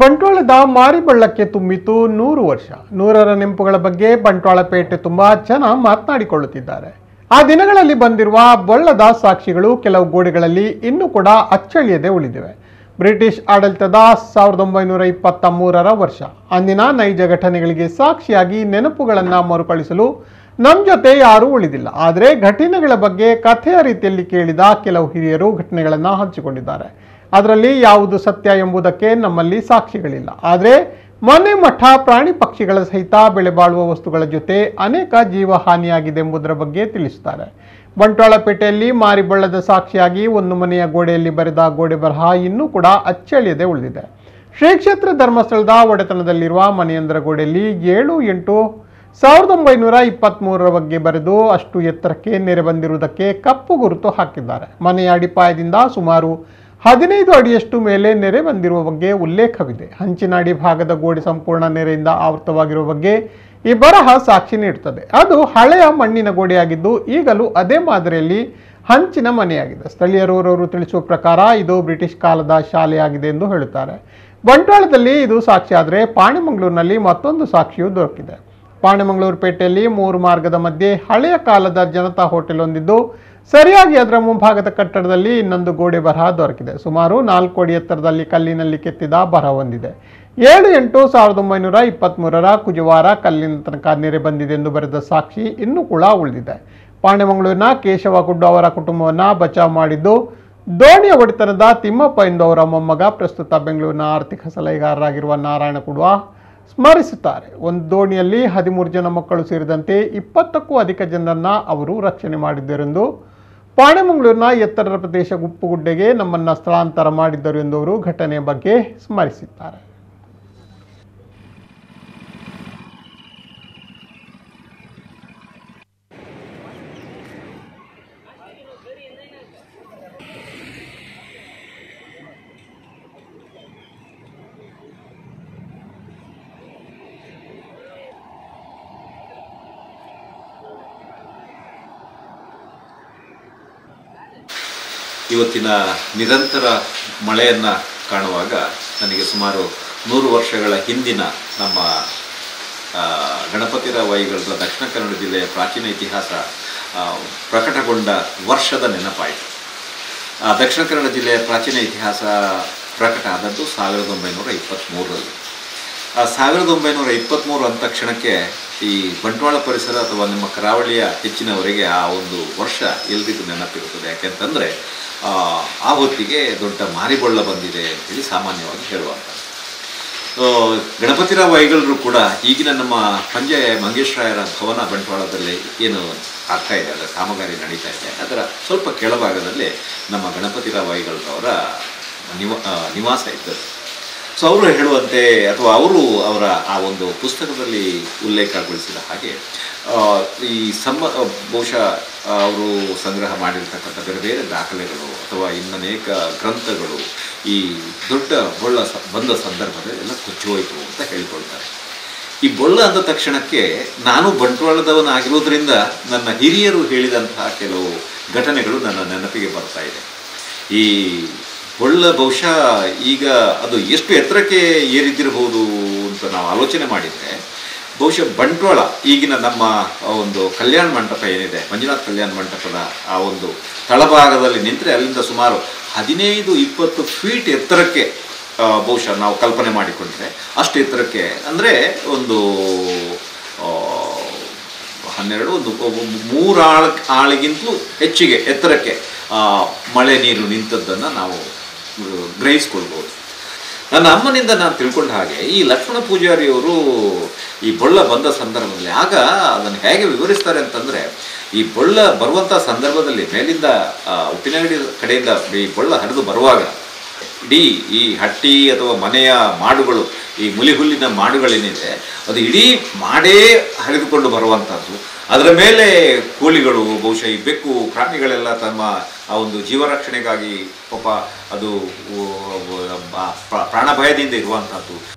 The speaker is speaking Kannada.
ಬಂಟ್ವಾಳದ ಮಾರಿಬಳ್ಳಕ್ಕೆ ತುಂಬಿತು 100 ವರ್ಷ. 100ರ ನೆನಪುಗಳ ಬಗ್ಗೆ ಬಂಟ್ವಾಳಪೇಟೆ ತುಂಬಾ ಜನ ಮಾತನಾಡಿಕೊಳ್ಳುತ್ತಿದ್ದಾರೆ. ಆ ದಿನಗಳಲ್ಲಿ ಬಂದಿರುವ ಬಳ್ಳದ ಸಾಕ್ಷಿಗಳು ಕೆಲವು ಗೋಡೆಗಳಲ್ಲಿ ಇನ್ನೂ ಕೂಡ ಅಚ್ಚಳಿಯದೆ ಉಳಿದಿವೆ. ಬ್ರಿಟಿಷ್ ಆಡಳಿತದ 1923ರ ವರ್ಷ. ಅಂದಿನ ನೈಜ ಘಟನೆಗಳಿಗೆ ಸಾಕ್ಷಿಯಾಗಿ ನೆನಪುಗಳನ್ನು ಮರುಕಳಿಸಲು ನಮ್ಮ ಜೊತೆ ಯಾರೂ ಉಳಿದಿಲ್ಲ. ಆದರೆ ಘಟನೆಗಳ ಬಗ್ಗೆ ಕಥೆಯ ರೀತಿಯಲ್ಲಿ ಕೇಳಿದ ಕೆಲವು ಹಿರಿಯರು ಘಟನೆಗಳನ್ನು ಹಂಚಿಕೊಂಡಿದ್ದಾರೆ. ಅದರಲ್ಲಿ ಯಾವುದು ಸತ್ಯ ಎಂಬುದಕ್ಕೆ ನಮ್ಮಲ್ಲಿ ಸಾಕ್ಷಿಗಳಿಲ್ಲ. ಆದರೆ ಮನೆ ಮಠ ಪ್ರಾಣಿ ಪಕ್ಷಿಗಳ ಸಹಿತ ಬೆಳೆ ಬಾಳುವ ವಸ್ತುಗಳ ಜೊತೆ ಅನೇಕ ಜೀವ ಹಾನಿಯಾಗಿದೆ ಎಂಬುದರ ಬಗ್ಗೆ ತಿಳಿಸುತ್ತಾರೆ. ಬಂಟ್ವಾಳಪೇಟೆಯಲ್ಲಿ ಮಾರಿಬಳ್ಳದ ಸಾಕ್ಷಿಯಾಗಿ ಒಂದು ಮನೆಯ ಗೋಡೆಯಲ್ಲಿ ಬರೆದ ಗೋಡೆ ಬರಹ ಇನ್ನೂ ಕೂಡ ಅಚ್ಚಳಿಯದೆ ಉಳಿದಿದೆ. ಶ್ರೀ ಕ್ಷೇತ್ರ ಧರ್ಮಸ್ಥಳದ ಒಡೆತನದಲ್ಲಿರುವ ಮನೆಯೊಂದರ ಗೋಡೆಯಲ್ಲಿ 7-8-1923ರ ಬಗ್ಗೆ ಬರೆದು ಅಷ್ಟು ಎತ್ತರಕ್ಕೆ ನೆರೆ ಬಂದಿರುವುದಕ್ಕೆ ಕಪ್ಪು ಗುರುತು ಹಾಕಿದ್ದಾರೆ. ಮನೆಯ ಅಡಿಪಾಯದಿಂದ ಸುಮಾರು 15 ಅಡಿಯಷ್ಟು ಮೇಲೆ ನೆರೆ ಬಂದಿರುವ ಬಗ್ಗೆ ಉಲ್ಲೇಖವಿದೆ. ಹಂಚಿನ ಅಡಿ ಭಾಗದ ಗೋಡೆ ಸಂಪೂರ್ಣ ನೆರೆಯಿಂದ ಆವೃತವಾಗಿರುವ ಬಗ್ಗೆ ಈ ಬರಹ ಸಾಕ್ಷಿ ನೀಡುತ್ತದೆ. ಅದು ಹಳೆಯ ಮಣ್ಣಿನ ಗೋಡೆಯಾಗಿದ್ದು ಈಗಲೂ ಅದೇ ಮಾದರಿಯಲ್ಲಿ ಹಂಚಿನ ಮನೆಯಾಗಿದೆ. ಸ್ಥಳೀಯರು ತಿಳಿಸುವ ಪ್ರಕಾರ ಇದು ಬ್ರಿಟಿಷ್ ಕಾಲದ ಶಾಲೆಯಾಗಿದೆ ಎಂದು ಹೇಳುತ್ತಾರೆ. ಬಂಟ್ವಾಳದಲ್ಲಿ ಇದು ಸಾಕ್ಷಿ ಆದರೆ ಪಾಣೆಮಂಗಳೂರಿನಲ್ಲಿ ಮತ್ತೊಂದು ಸಾಕ್ಷಿಯು ದೊರಕಿದೆ. ಪಾಣೆಮಂಗಳೂರು ಪೇಟೆಯಲ್ಲಿ 3 ಮಾರ್ಗದ ಮಧ್ಯೆ ಹಳೆಯ ಕಾಲದ ಜನತಾ ಹೋಟೆಲ್ ಹೊಂದಿದ್ದು ಸರಿಯಾಗಿ ಅದರ ಮುಂಭಾಗದ ಕಟ್ಟಡದಲ್ಲಿ ಇನ್ನೊಂದು ಗೋಡೆ ಬರಹ ದೊರಕಿದೆ. ಸುಮಾರು 4 ಅಡಿ ಎತ್ತರದಲ್ಲಿ ಕಲ್ಲಿನಲ್ಲಿ ಕೆತ್ತಿದ ಬರಹ ಹೊಂದಿದೆ. 7-8-1923ರ ಕುಜವಾರ ಕಲ್ಲಿನ ತನಕ ನೆರೆ ಬಂದಿದೆ ಎಂದು ಬರೆದ ಸಾಕ್ಷಿ ಇನ್ನೂ ಕೂಡ ಉಳಿದಿದೆ. ಪಾಣೆಮಂಗಳೂರಿನ ಕೇಶವ ಗುಡ್ಡು ಅವರ ಕುಟುಂಬವನ್ನು ಬಚಾವ್ ಮಾಡಿದ್ದು ದೋಣಿಯ ಒಡೆತನದ ತಿಮ್ಮಪ್ಪ ಎಂದವರ ಮೊಮ್ಮಗ, ಪ್ರಸ್ತುತ ಬೆಂಗಳೂರಿನ ಆರ್ಥಿಕ ಸಲಹೆಗಾರರಾಗಿರುವ ನಾರಾಯಣ ಕುಡ್ಲ ಸ್ಮರಿಸುತ್ತಾರೆ. ಒಂದು ದೋಣಿಯಲ್ಲಿ 13 ಜನ ಮಕ್ಕಳು ಸೇರಿದಂತೆ 20ಕ್ಕೂ ಅಧಿಕ ಜನರನ್ನ ಅವರು ರಕ್ಷಣೆ ಮಾಡಿದ್ದರೆಂದು, ಪಾಣೆಮಂಗಳೂರಿನ ಎತ್ತರದ ಪ್ರದೇಶ ಗುಪ್ಪುಗುಡ್ಡೆಗೆ ನಮ್ಮನ್ನು ಸ್ಥಳಾಂತರ ಮಾಡಿದ್ದರು ಎಂದು ಅವರು ಘಟನೆಯ ಬಗ್ಗೆ ಸ್ಮರಿಸಿದ್ದಾರೆ. ಇವತ್ತಿನ ನಿರಂತರ ಮಳೆಯನ್ನು ಕಾಣುವಾಗ ನನಗೆ ಸುಮಾರು 100 ವರ್ಷಗಳ ಹಿಂದಿನ ನಮ್ಮ ಗಣಪತಿರಾವ್ ವೈಗಳ್ರ ದಕ್ಷಿಣ ಕನ್ನಡ ಜಿಲ್ಲೆಯ ಪ್ರಾಚೀನ ಇತಿಹಾಸ ಪ್ರಕಟಗೊಂಡ ವರ್ಷದ ನೆನಪಾಯಿತು. ದಕ್ಷಿಣ ಕನ್ನಡ ಜಿಲ್ಲೆಯ ಪ್ರಾಚೀನ ಇತಿಹಾಸ ಪ್ರಕಟ ಆದದ್ದು 1923ರಲ್ಲಿ. 1923 ಅಂದ ತಕ್ಷಣಕ್ಕೆ ಈ ಬಂಟ್ವಾಳ ಪರಿಸರ ಅಥವಾ ನಿಮ್ಮ ಕರಾವಳಿಯ ಹೆಚ್ಚಿನವರೆಗೆ ಆ ಒಂದು ವರ್ಷ ಎಲ್ರಿಗೂ ನೆನಪಿರುತ್ತದೆ. ಯಾಕೆಂತಂದರೆ ಆ ಹೊತ್ತಿಗೆ ದೊಡ್ಡ ಮಾರಿಬಳ್ಳ ಬಂದಿದೆ ಅಂತೇಳಿ ಸಾಮಾನ್ಯವಾಗಿ ಹೇಳುವಂಥ. ಗಣಪತಿರಾವ್ ವೈಗಳ್ರು ಕೂಡ ಈಗಿನ ನಮ್ಮ ಪಂಜೆ ಮಂಗೇಶ್ರಾಯರ ಭವನ ಬಂಟ್ವಾಳದಲ್ಲಿ ಏನು ಆಗ್ತಾ ಇದೆ, ಅದರ ಕಾಮಗಾರಿ ನಡೀತಾ ಇದೆ, ಅದರ ಸ್ವಲ್ಪ ಕೆಳಭಾಗದಲ್ಲಿ ನಮ್ಮ ಗಣಪತಿರಾವ್ ವೈಗಳ್ರವರ ನಿವಾಸ ಇದ್ದರು. ಸೊ ಅವರು ಹೇಳುವಂತೆ ಅಥವಾ ಅವರ ಆ ಒಂದು ಪುಸ್ತಕದಲ್ಲಿ ಉಲ್ಲೇಖಗೊಳಿಸಿದ ಹಾಗೆ ಈ ಬಹುಶಃ ಅವರು ಸಂಗ್ರಹ ಮಾಡಿರ್ತಕ್ಕಂಥ ಬೇರೆ ಬೇರೆ ದಾಖಲೆಗಳು ಅಥವಾ ಇನ್ನನೇಕ ಗ್ರಂಥಗಳು ಈ ದೊಡ್ಡ ಬೊಳ್ಳ ಬಂದ ಸಂದರ್ಭದಲ್ಲಿ ಎಲ್ಲ ಕೊಚ್ಚಿ ಹೋಯಿತು ಅಂತ ಹೇಳಿಕೊಳ್ತಾರೆ. ಈ ಬೊಳ್ಳ ಅಂದ ತಕ್ಷಣಕ್ಕೆ ನಾನು ಬಂಟ್ವಾಳದವನಾಗಿರೋದ್ರಿಂದ ನನ್ನ ಹಿರಿಯರು ಹೇಳಿದಂತಹ ಕೆಲವು ಘಟನೆಗಳು ನನ್ನ ನೆನಪಿಗೆ ಬರ್ತಾ ಇದೆ. ಈ ಬೊಳ್ಳ ಬಹುಶಃ ಈಗ ಅದು ಎಷ್ಟು ಎತ್ತರಕ್ಕೆ ಏರಿದ್ದಿರಬಹುದು ಅಂತ ನಾವು ಆಲೋಚನೆ ಮಾಡಿದರೆ, ಬಹುಶಃ ಬಂಟ್ವಾಳ ಈಗಿನ ನಮ್ಮ ಒಂದು ಕಲ್ಯಾಣ ಮಂಟಪ ಏನಿದೆ, ಮಂಜುನಾಥ್ ಕಲ್ಯಾಣ ಮಂಟಪದ ಆ ಒಂದು ತಳಭಾಗದಲ್ಲಿ ನಿಂತರೆ ಅಲ್ಲಿಂದ ಸುಮಾರು 15-20 ಫೀಟ್ ಎತ್ತರಕ್ಕೆ ಬಹುಶಃ ನಾವು ಕಲ್ಪನೆ ಮಾಡಿಕೊಂಡ್ರೆ ಅಷ್ಟು ಎತ್ತರಕ್ಕೆ, ಅಂದರೆ ಒಂದು 3 ಆಳಿಗಿಂತಲೂ ಹೆಚ್ಚಿಗೆ ಎತ್ತರಕ್ಕೆ ಮಳೆ ನೀರು ನಿಂತದ್ದನ್ನು ನಾವು ಗ್ರಹಿಸ್ಕೊಳ್ಬೋದು. ನನ್ನ ಅಮ್ಮನಿಂದ ನಾನು ತಿಳ್ಕೊಂಡ ಹಾಗೆ ಈ ಲಕ್ಷ್ಮಣ ಪೂಜಾರಿಯವರು ಈ ಬೊಳ್ಳ ಬಂದ ಸಂದರ್ಭದಲ್ಲಿ ಆಗ ಅದನ್ನು ಹೇಗೆ ವಿವರಿಸ್ತಾರೆ ಅಂತಂದರೆ, ಈ ಬೊಳ್ಳ ಬರುವಂಥ ಸಂದರ್ಭದಲ್ಲಿ ಮೇಲಿಂದ ಉಪ್ಪಿನಗಡಿ ಕಡೆಯಿಂದ ಈ ಬೊಳ್ಳ ಹರಿದು ಬರುವಾಗ ಇಡೀ ಈ ಹಟ್ಟಿ ಅಥವಾ ಮನೆಯ ಮಾಡುಗಳು, ಈ ಮುಲಿಹುಲ್ಲಿನ ಮಾಡುಗಳೇನಿದೆ ಅದು ಇಡೀ ಮಾಡೇ ಹರಿದುಕೊಂಡು ಬರುವಂಥದ್ದು. ಅದರ ಮೇಲೆ ಕೋಳಿಗಳು, ಬಹುಶಃ ಈ ಬೆಕ್ಕು ಪ್ರಾಣಿಗಳೆಲ್ಲ ತಮ್ಮ ಆ ಒಂದು ಜೀವರಕ್ಷಣೆಗಾಗಿ ಪಾಪ ಅದು ಪ್ರಾಣ ಭಯದಿಂದ ಇರುವಂಥದ್ದು.